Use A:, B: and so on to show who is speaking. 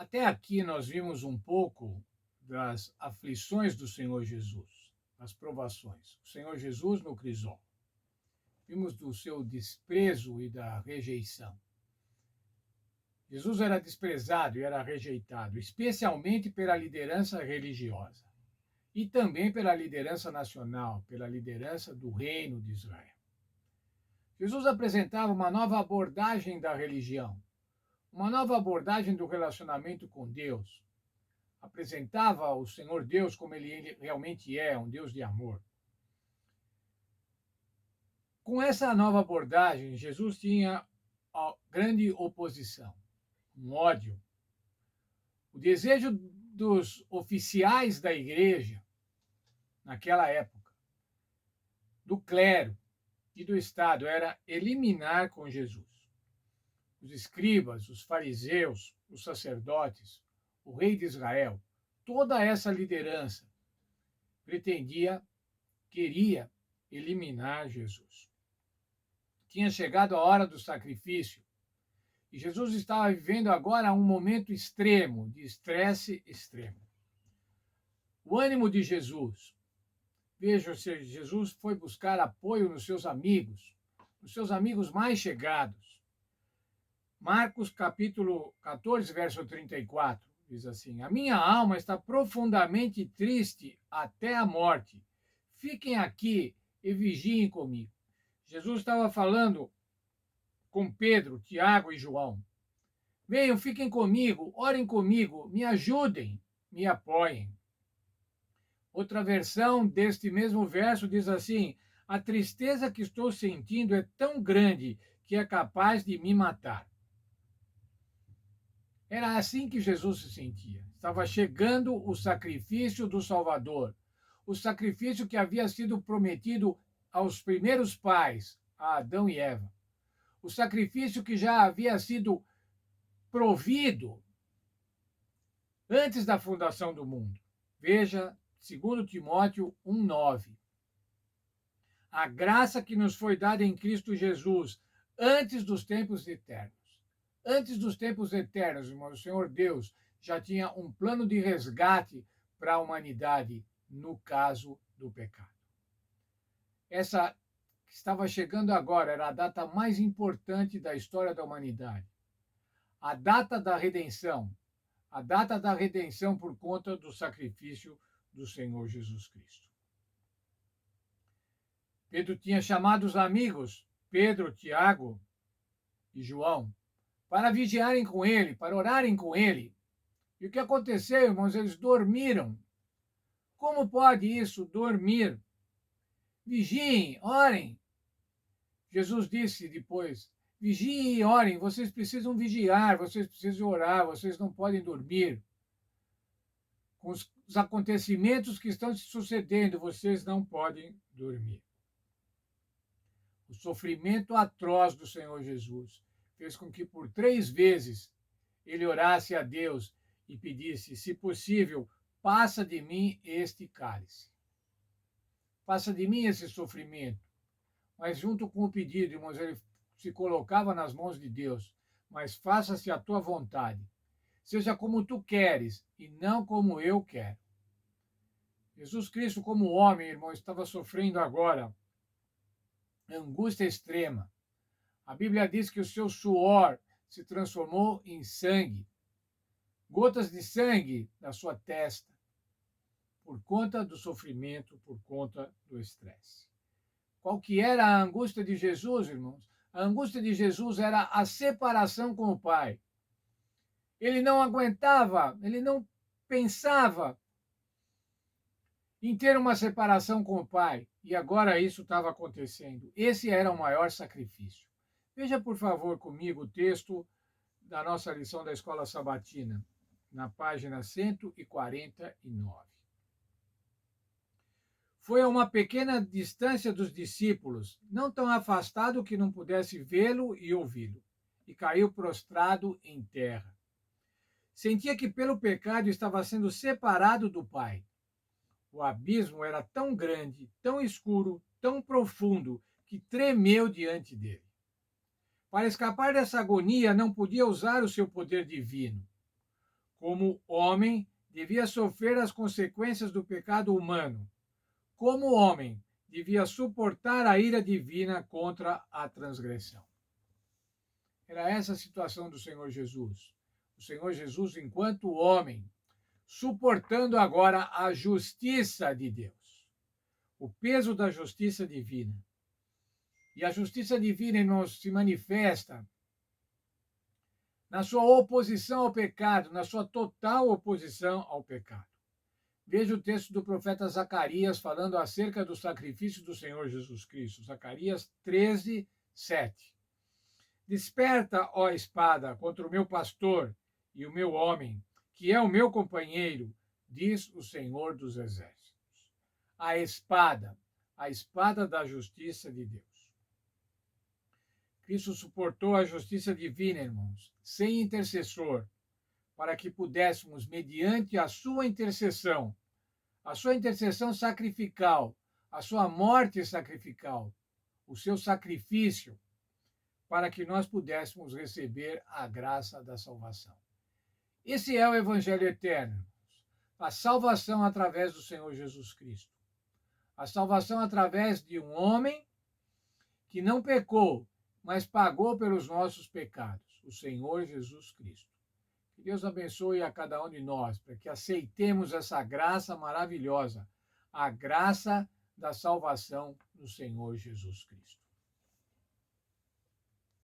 A: Até aqui nós vimos um pouco das aflições do Senhor Jesus, das provações. O Senhor Jesus no crisol. Vimos do seu desprezo e da rejeição. Jesus era desprezado e era rejeitado, especialmente pela liderança religiosa e também pela liderança nacional, pela liderança do reino de Israel. Jesus apresentava uma nova abordagem da religião, uma nova abordagem do relacionamento com Deus. Apresentava o Senhor Deus como ele realmente é, um Deus de amor. Com essa nova abordagem, Jesus tinha grande oposição, um ódio. O desejo dos oficiais da igreja, naquela época, do clero e do Estado, era eliminar com Jesus. Os escribas, os fariseus, os sacerdotes, o rei de Israel, toda essa liderança queria eliminar Jesus. Tinha chegado a hora do sacrifício e Jesus estava vivendo agora um momento extremo, de estresse extremo. O ânimo de Jesus. Veja, se Jesus foi buscar apoio nos seus amigos mais chegados. Marcos capítulo 14, verso 34, diz assim: A minha alma está profundamente triste até a morte. Fiquem aqui e vigiem comigo. Jesus estava falando com Pedro, Tiago e João. Venham, fiquem comigo, orem comigo, me ajudem, me apoiem. Outra versão deste mesmo verso diz assim: A tristeza que estou sentindo é tão grande que é capaz de me matar. Era assim que Jesus se sentia. Estava chegando o sacrifício do Salvador, o sacrifício que havia sido prometido aos primeiros pais, a Adão e Eva. O sacrifício que já havia sido provido antes da fundação do mundo. Veja 2 Timóteo 1,9. A graça que nos foi dada em Cristo Jesus antes dos tempos eternos. Antes dos tempos eternos, irmãos, o Senhor Deus já tinha um plano de resgate para a humanidade no caso do pecado. Essa que estava chegando agora era a data mais importante da história da humanidade. A data da redenção. A data da redenção por conta do sacrifício do Senhor Jesus Cristo. Pedro tinha chamado os amigos, Pedro, Tiago e João, para vigiarem com ele, para orarem com ele. E o que aconteceu, irmãos? Eles dormiram. Como pode isso, dormir? Vigiem, orem. Jesus disse depois: vigiem e orem, vocês precisam vigiar, vocês precisam orar, vocês não podem dormir. Com os acontecimentos que estão se sucedendo, vocês não podem dormir. O sofrimento atroz do Senhor Jesus fez com que por 3 vezes ele orasse a Deus e pedisse: se possível, passa de mim este cálice. Passa de mim esse sofrimento. Mas junto com o pedido, irmãos, ele se colocava nas mãos de Deus. Mas faça-se a tua vontade. Seja como tu queres e não como eu quero. Jesus Cristo, como homem, irmão, estava sofrendo agora angústia extrema. A Bíblia diz que o seu suor se transformou em sangue, gotas de sangue da sua testa, por conta do sofrimento, por conta do estresse. Qual que era a angústia de Jesus, irmãos? A angústia de Jesus era a separação com o Pai. Ele não aguentava, ele não pensava em ter uma separação com o Pai. E agora isso estava acontecendo. Esse era o maior sacrifício. Veja, por favor, comigo o texto da nossa lição da Escola Sabatina, na página 149. Foi a uma pequena distância dos discípulos, não tão afastado que não pudesse vê-lo e ouvi-lo, e caiu prostrado em terra. Sentia que pelo pecado estava sendo separado do Pai. O abismo era tão grande, tão escuro, tão profundo, que tremeu diante dele. Para escapar dessa agonia, não podia usar o seu poder divino. como homem, devia sofrer as consequências do pecado humano. Como homem, devia suportar a ira divina contra a transgressão. Era essa a situação do Senhor Jesus. O Senhor Jesus, enquanto homem, suportando agora a justiça de Deus, o peso da justiça divina. E a justiça divina nos se manifesta na sua oposição ao pecado, na sua total oposição ao pecado. Veja o texto do profeta Zacarias falando acerca do sacrifício do Senhor Jesus Cristo. Zacarias 13, 7. Desperta, ó espada, contra o meu pastor e o meu homem, que é o meu companheiro, diz o Senhor dos Exércitos. A espada da justiça de Deus. Cristo suportou a justiça divina, irmãos, sem intercessor, para que pudéssemos, mediante a sua intercessão sacrificial, a sua morte sacrificial, o seu sacrifício, para que nós pudéssemos receber a graça da salvação. Esse é o Evangelho eterno, a salvação através do Senhor Jesus Cristo. A salvação através de um homem que não pecou, mas pagou pelos nossos pecados, o Senhor Jesus Cristo. Que Deus abençoe a cada um de nós, para que aceitemos essa graça maravilhosa, a graça da salvação do Senhor Jesus Cristo.